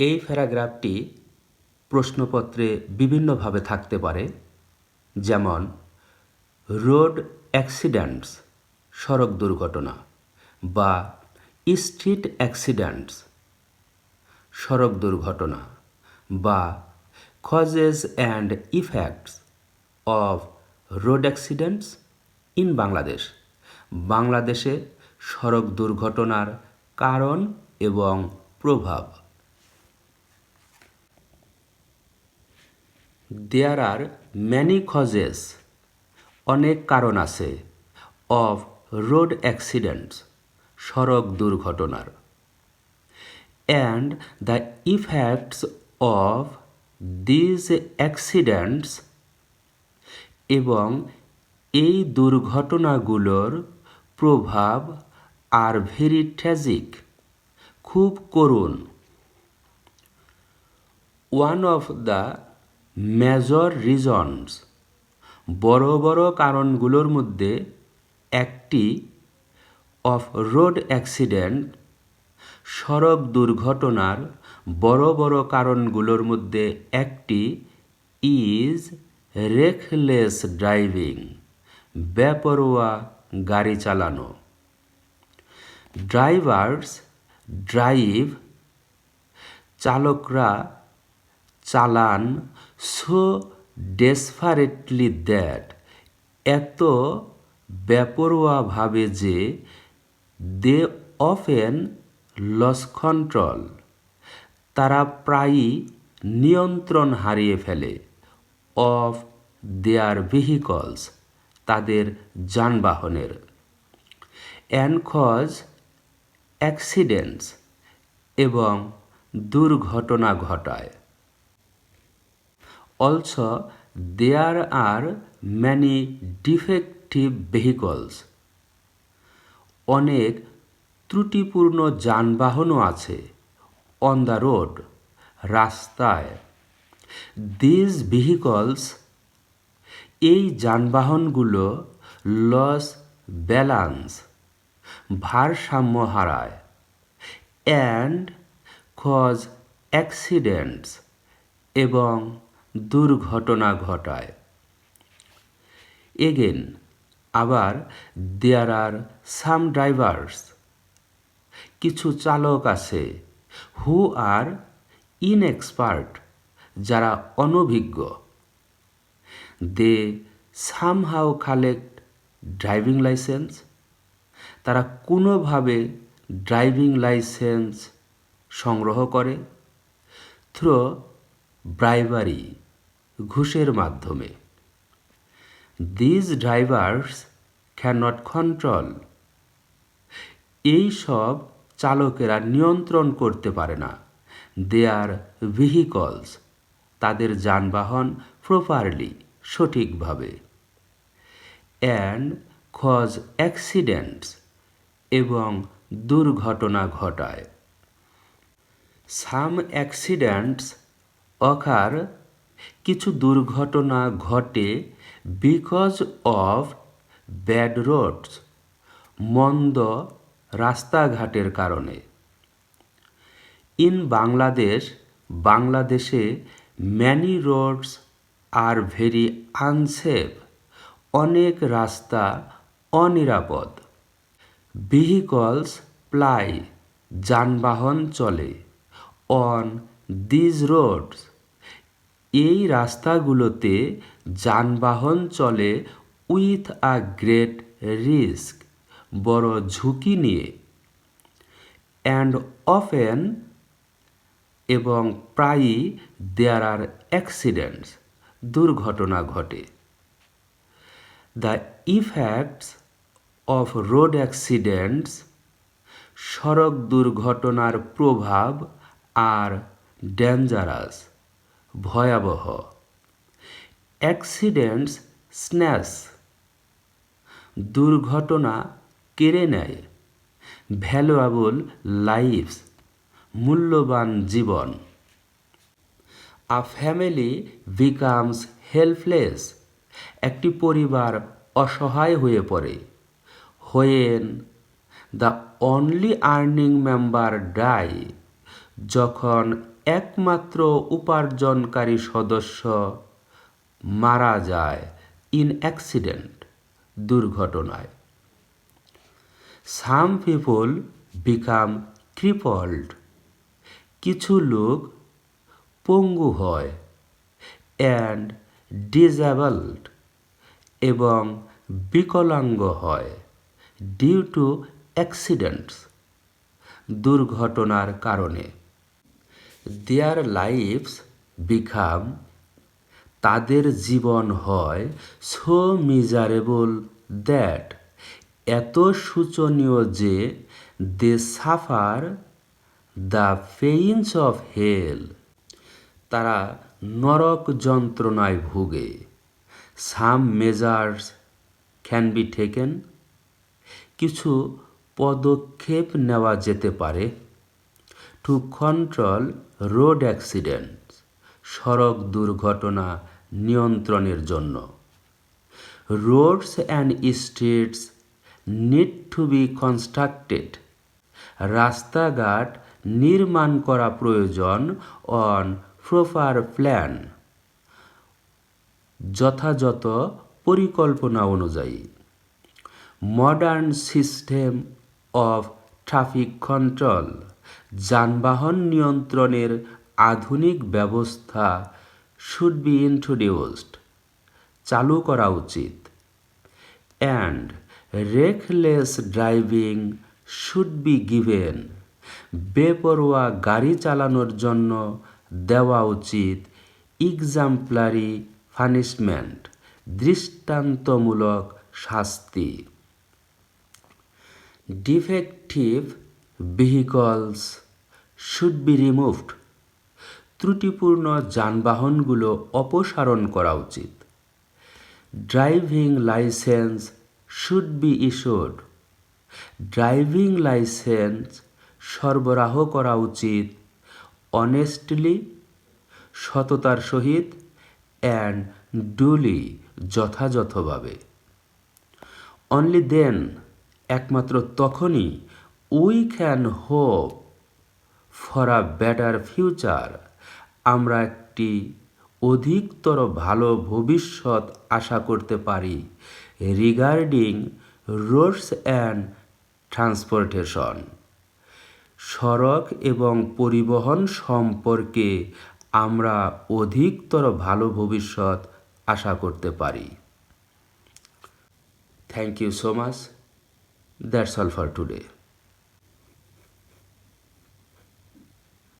এই প্যারাগ্রাফটি প্রশ্নপত্রে বিভিন্নভাবে থাকতে পারে, যেমন রোড অ্যাক্সিডেন্টস সড়ক দুর্ঘটনা বা স্ট্রিট অ্যাক্সিডেন্টস সড়ক দুর্ঘটনা বা causes and effects of road accidents in Bangladesh. বাংলাদেশে সড়ক দুর্ঘটনার কারণ এবং প্রভাব। দেয়ার আর ম্যানি কজেস, অনেক কারণ আছে, অফ রোড অ্যাক্সিডেন্টস সড়ক দুর্ঘটনার, and the effects of these accidents, এবং এই দুর্ঘটনাগুলোর প্রভাব আর ভেরি ট্র্যাজিক, খুব করুণ। One of the major reasons, বড় বড় কারণগুলোর মধ্যে একটি, অফ রোড অ্যাক্সিডেন্ট সড়ক দুর্ঘটনার বড় বড় কারণগুলোর মধ্যে একটি ইজ রেকলেস ড্রাইভিং, বেপরোয়া গাড়ি চালানো। ড্রাইভার্স ড্রাইভ, চালকরা চালান, সো ডেসপারেটলি দ্যাট, এত বেপরোয়াভাবে যে, দে অফেন লস কন্ট্রোল, তারা প্রায়ই নিয়ন্ত্রণ হারিয়ে ফেলে, অফ দেয়ার ভেহিকলস, তাদের যানবাহনের, অ্যান্ড কজ অ্যাক্সিডেন্টস, এবং দুর্ঘটনা ঘটায়। Also there are many defective vehicles, অনেক ত্রুটিপূর্ণ যানবাহনও আছে, অন দ্য রোড, রাস্তায়। দিজ ভেহিকলস, এই যানবাহনগুলো লস ব্যালান্স, ভারসাম্য হারায়, অ্যান্ড কজ অ্যাক্সিডেন্টস, এবং দুর্ঘটনা ঘটায়। এগেন, আবার, দেয়ার আর সাম ড্রাইভার্স, কিছু চালক আছে, হু আর ইনএক্সপার্ট, যারা অনভিজ্ঞ, দে সামহাউ কালেক্ট ড্রাইভিং লাইসেন্স, তারা কোনোভাবে ড্রাইভিং লাইসেন্স সংগ্রহ করে, থ্রু ব্রাইবারি, ঘুষের মাধ্যমে। These drivers can not control, এই সব চালকেরা নিয়ন্ত্রণ করতে পারে না, দেয়ার ভেহিকলস, তাদের যানবাহন, প্রপারলি, সঠিকভাবে, অ্যান্ড কজ অ্যাক্সিডেন্টস, এবং দুর্ঘটনা ঘটায়। সাম অ্যাক্সিডেন্টস অকার, কিছু দুর্ঘটনা ঘটে, বিকজ অফ ব্যাড রোডস, মন্দ রাস্তাঘাটের কারণে। ইন বাংলাদেশ, বাংলাদেশে many roads are very unsafe, অনেক রাস্তা অনিরাপদ। ভেহিকলস প্লাই, যানবাহন চলে, অন দিজ রোডস, এই রাস্তাগুলোতে যানবাহন চলে, উইথ আ গ্রেট রিস্ক, বড় ঝুঁকি নিয়ে, অ্যান্ড অফেন, এবং প্রায়ই, দেয়ার আর অ্যাক্সিডেন্টস, দুর্ঘটনা ঘটে। The effects of road accidents, সড়ক দুর্ঘটনার প্রভাব আর ডেঞ্জারাস, ভয়াবহ। অ্যাক্সিডেন্টস স্ন্যাচ, দুর্ঘটনা কেড়ে নেয়, ভ্যালুয়েবল লাইফস, মূল্যবান জীবন। আ ফ্যামিলি বিকামস হেল্পলেস, একটি পরিবার অসহায় হয়ে পড়ে, when the only earning member die, যখন একমাত্র উপার্জনকারী সদস্য মারা যায় ইন অ্যাক্সিডেন্ট, দুর্ঘটনায়। সাম পিপল বিকাম ক্রিপল্ড, কিছু লোক পঙ্গু হয়, অ্যান্ড ডিসেবলড, এবং বিকলাঙ্গ হয়, ডিউ টু অ্যাক্সিডেন্টস, দুর্ঘটনার কারণে। দেয়ার লাইফস বিকাম, তাদের জীবন হয় সো মিজারেবল দ্যাট, এত শোচনীয় যে they suffer the pains of hell, তারা নরক যন্ত্রণায় ভোগে। Some measures can be taken, কিছু পদক্ষেপ নেওয়া যেতে পারে। টু কন্ট্রোল রোড অ্যাক্সিডেন্টস, সড়ক দুর্ঘটনা নিয়ন্ত্রণের জন্য। Roads and streets need to be constructed, রাস্তাঘাট নির্মাণ করা প্রয়োজন অন প্রপার প্ল্যান, যথাযথ পরিকল্পনা অনুযায়ী। Modern system of traffic control, যানবাহন নিয়ন্ত্রণের আধুনিক ব্যবস্থা শুড বি ইন্ট্রোডিউসড, চালু করা উচিত। And reckless driving should be given, বেপরোয়া গাড়ি চালানোর জন্য দেওয়া উচিত এক্সাম্পলারি পানিশমেন্ট, দৃষ্টান্তমূলক শাস্তি। Defective vehicles should be removed, ত্রুটিপূর্ণ যানবাহনগুলো অপসারণ করা উচিত। Driving licence should be issued, driving licence সরবরাহ করা উচিত অনেস্টলি, সততার সহিত, অ্যান্ড ডুলি, যথাযথভাবে। অনলি দেন, একমাত্র তখনই, we can hope for a better future, আমরা একটি অধিকতর ভালো ভবিষ্যৎ আশা করতে পারি। রিগার্ডিং রোডস অ্যান্ড ট্রান্সপোর্টেশন, সড়ক এবং পরিবহন সম্পর্কে আমরা অধিকতর ভালো ভবিষ্যৎ আশা করতে পারি। Thank you so much. That's all for today.